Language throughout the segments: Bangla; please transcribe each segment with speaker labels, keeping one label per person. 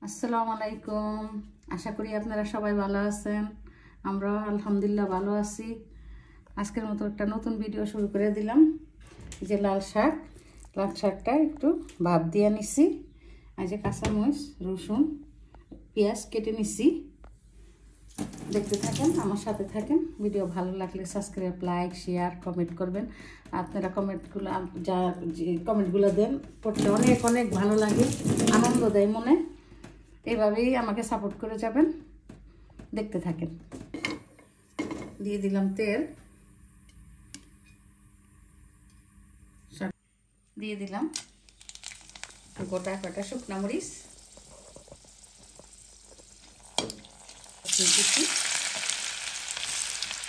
Speaker 1: আসসালামু আলাইকুম। আশা করি আপনারা সবাই ভালো আছেন। আমরা আলহামদুলিল্লাহ ভালো আছি। আজকের মতো একটা নতুন ভিডিও শুরু করে দিলাম। এই যে লাল শাকটা একটু ভাপ দিয়ে নিছি। এই যে কাঁচামরিচ, রসুন, পেঁয়াজ কেটে নিছি। দেখতে থাকেন, আমার সাথে থাকেন। ভিডিও ভালো লাগলে সাবস্ক্রাইব, লাইক, শেয়ার, কমেন্ট করবেন। আপনারা কমেন্টগুলো দেন, পড়তে অনেক অনেক ভালো লাগে, আনন্দ দেয় মনে। এইভাবেই আমাকে সাপোর্ট করে যাবেন। দেখতে থাকেন। দিয়ে দিলাম তেল, দিয়ে দিলাম গোটা কাটা শুকনো মরিচ,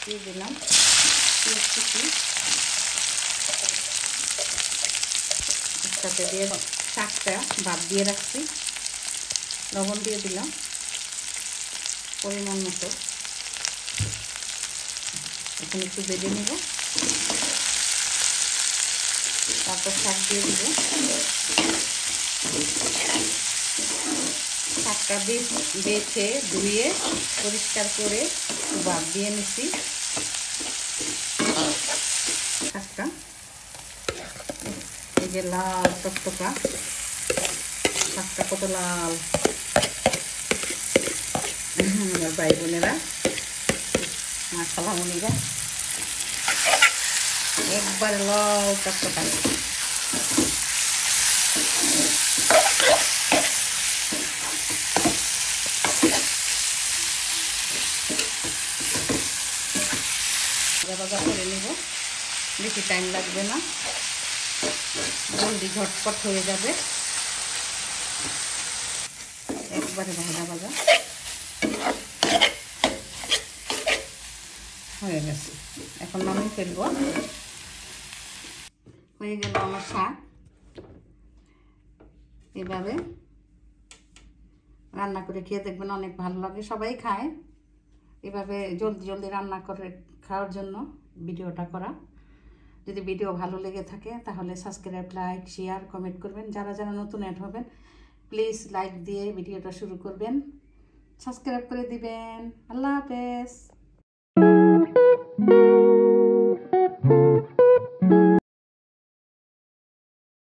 Speaker 1: দিয়ে দিলাম পেঁয়াজ কুচি, সাথে দিয়ে শাকটা ভাপ দিয়ে রাখছি। লবণ দিয়ে দিলাম পরিমাণ মতো। এখন একটু ভেজে নেব, তারপর শাক দিয়ে দিব। শাকটা বেছে ধুয়ে পরিষ্কার করে ভাপ দিয়ে নিচ্ছি। শাকটা এই যে লাল টকটকা, শাকটা কত লাল, আমার ভাই বোনেরা, আমার খালামণিরা, একবার লাল টকটকা। ভাজা করে নেব, বেশি টাইম লাগবে না, জলদি ঝটপট হয়ে যাবে। একবারে ভাজা হয়ে গেছে। এখন নামিয়ে ফেলবো। হয়ে গেল আমার শাক। এভাবে রান্না করে খেয়ে দেখবেন, অনেক ভালো লাগে, সবাই খায়। এভাবে জলদি জলদি রান্না করে খাওয়ার জন্য ভিডিওটা করা। যদি ভিডিও ভালো লেগে থাকে তাহলে সাবস্ক্রাইব, লাইক, শেয়ার, কমেন্ট করবেন। যারা যারা নতুন অ্যাড হবেন প্লিজ লাইক দিয়ে ভিডিওটা শুরু করবেন, সাবস্ক্রাইব করে দিবেন। আল্লাহ হাফেজ।